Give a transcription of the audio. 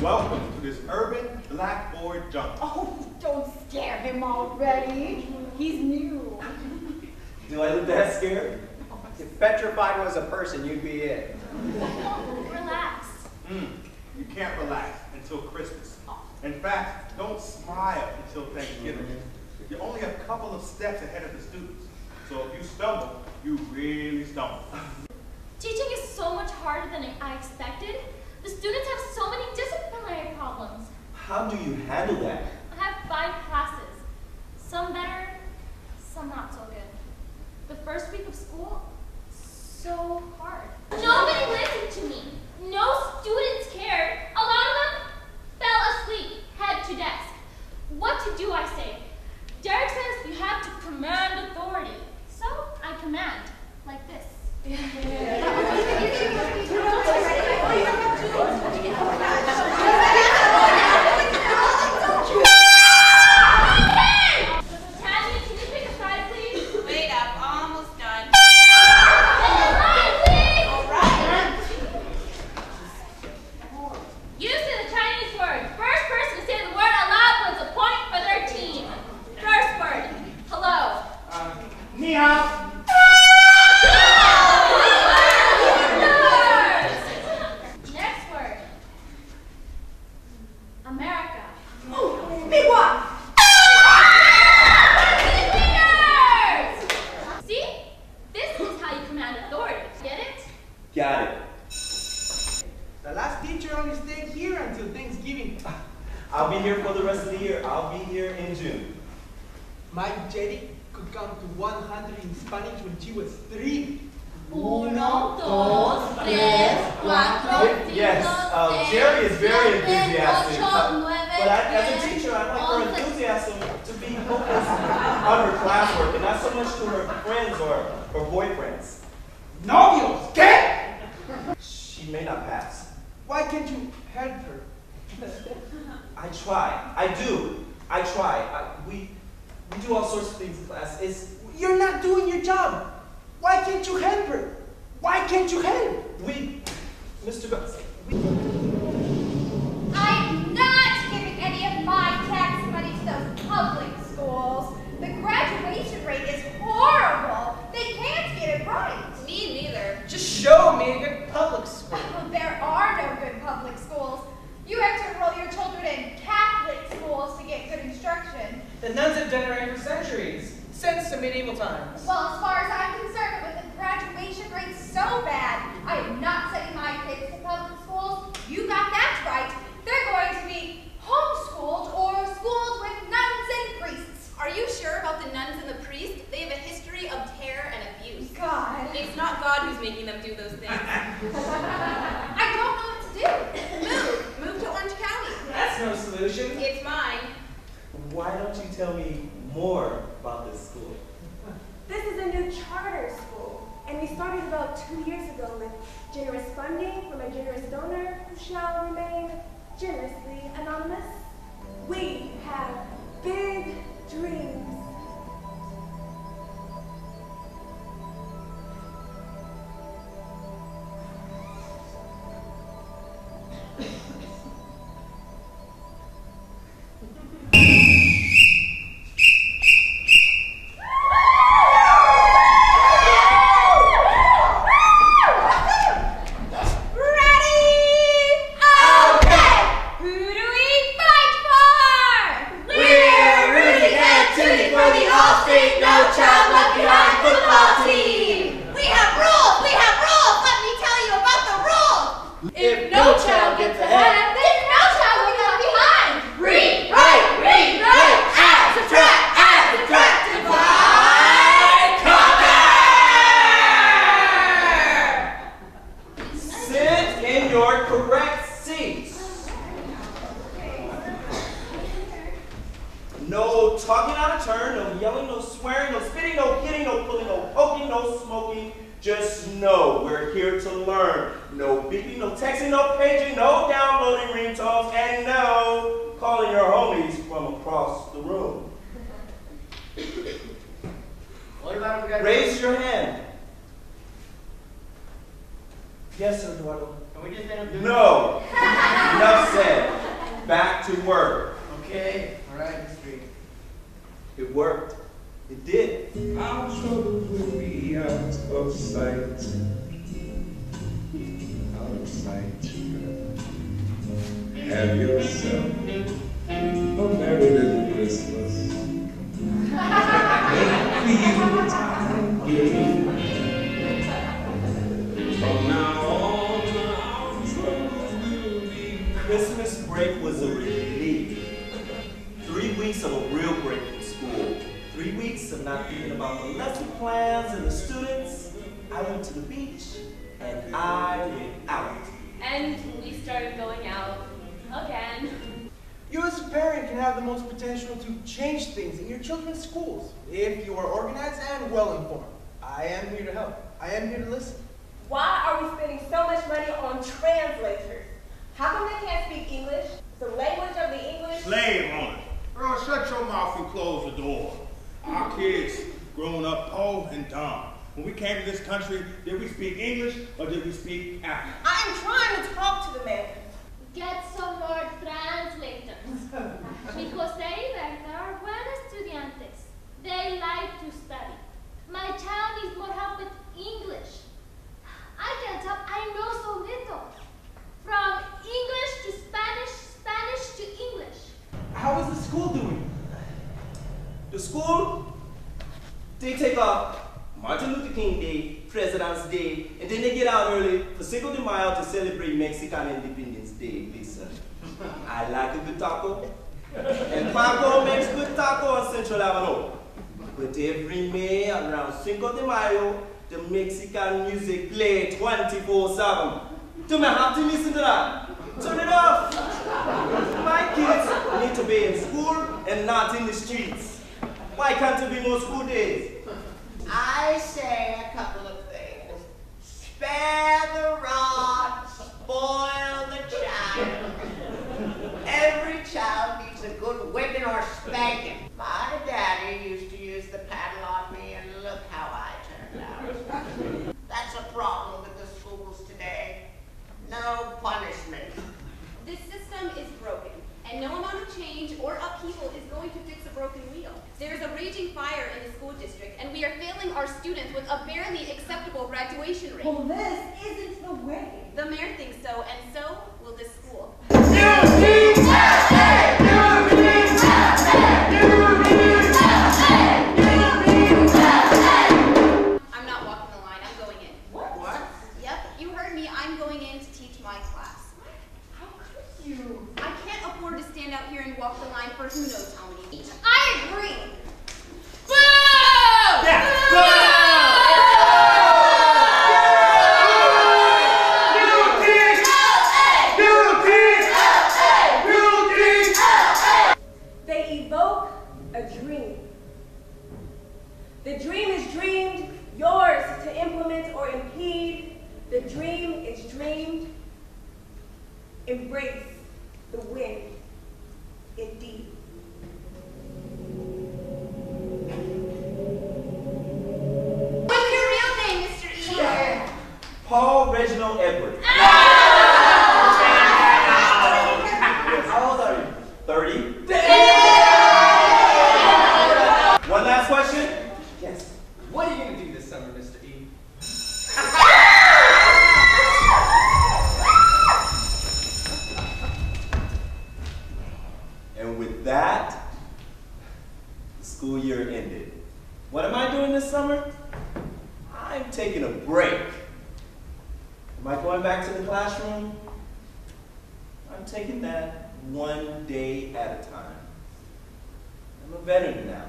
Welcome to this urban blackboard jungle. Oh, don't scare him already. He's new. Do I look that scared? If petrified was a person, you'd be it. Relax. You can't relax until Christmas. In fact, don't smile until Thanksgiving. You only have a couple of steps ahead of the students. So if you stumble, you really stumble. Teaching is so much harder than I expected. The students have so many disciplinary problems. How do you handle that? I have 5 classes. Some better, some not so good. The first week of school, so hard. Nobody listened to me. No students cared. A lot of them fell asleep, head to desk. What to do, I say. Derek says you have to command authority. So I command, like this. Got it. The last teacher only stayed here until Thanksgiving. I'll be here for the rest of the year. I'll be here in June. My Jenny could count to 100 in Spanish when she was 3. 1, 2, 3, 4, Yes, Jerry is very enthusiastic. But as a teacher, I'd like her enthusiasm to be focused on her classwork and not so much to her friends or her boyfriends. Novios, ¿qué? She may not pass. Why can't you help her? I try. I do. I try. We do all sorts of things in class. You're not doing your job. Why can't you help her? Why can't you help? Mr. Gus, I'm not giving any of my tax money to those public schools. The graduation rate is horrible. They can't get it right. Me neither. Just show me a good public school. There are no good public schools. You have to enroll your children in Catholic schools to get good instruction. The nuns have done it right for centuries, since the medieval times. Well, as far as I'm concerned, with the graduation rate so bad, I am not sending my kids to public schools. You got that right. They're going to be homeschooled or schooled with nuns and priests. Are you sure about the nuns and the priests? They have a history of terror and abuse. God. It's not God who's making them do those things. I don't know what to do. Move to Orange County. That's no solution. It's mine. why don't you tell me more about this school? This is a new charter school, and we started about 2 years ago with generous funding from a generous donor who shall remain generously anonymous. We have big dreams. No talking out of turn, no yelling, no swearing, no spitting, no hitting, no pulling, no poking, no smoking. Just know we're here to learn. No beeping, no texting, no paging, no downloading ringtones, and no calling your homies from across the room. Raise your hand. Yes, sir, Eduardo. Can we just end up doing No. Enough said. Back to work. Okay, all right, Mr. E. It worked. It did. Our troubles will be out of sight. Out of sight. Have yourself a merry little Christmas. Feel the time gay. From now on, our troubles will be. Christmas break was a relief. 3 weeks of a real break from school. 3 weeks of not thinking about the lesson plans and the students. I went to the beach and I went out. And we started going out again. You as a parent can have the most potential to change things in your children's schools if you are organized and well informed. I am here to help. I am here to listen. Why are we spending so much money on translators? How come they can't speak English? The language of the English? Slave on it. Girl, shut your mouth and close the door. Our kids growing up poor and dumb. When we came to this country, did we speak English or did we speak African? I'm trying to talk to the man. Get some more translators. Because they are buen estudiantes. They like to study. My child needs more help with English. I can't help, I know so little. From English to Spanish, Spanish to English. How is the school doing? The school, they take off Martin Luther King Day, President's Day, and then they get out early for Cinco de Mayo to celebrate Mexican Independence Day. Listen, I like a good taco, and Paco makes good taco on Central Avenue. But every May around Cinco de Mayo, the Mexican music play 24/7. Do I have to listen to that? Turn it off. My kids need to be in school and not in the streets. Why can't there be more school days? I say a couple of things. Spare the rod, spoil the child. Every child needs a good whipping or spanking. My daddy used to use the paddle on me, and look how I turned out. That's a problem with the schools today. No punishment. This system is broken, and no amount of change or upheaval is going to fix a broken wheel. There's a raging fire in the school district, and we are failing our students with a barely acceptable graduation rate. Well, this isn't the way. The mayor thinks so, and so will this school. I'm not walking the line, I'm going in. What? Yep, you heard me, I'm going in to teach my class. How could you? I can't afford to stand out here and walk the line for who knows how many weeks. I agree. They evoke a dream. The dream is dreamed, yours to implement or impede. The dream is dreamed. Embrace the wind, indeed. What's your real name, Mr. E? Paul Reginald Edward. How old are you? 30? One last question? Yes. What are you going to do this summer, Mr. E? And with that, the school year ended. What am I doing this summer? I'm taking a break. Am I going back to the classroom? I'm taking that one day at a time. I'm a veteran now.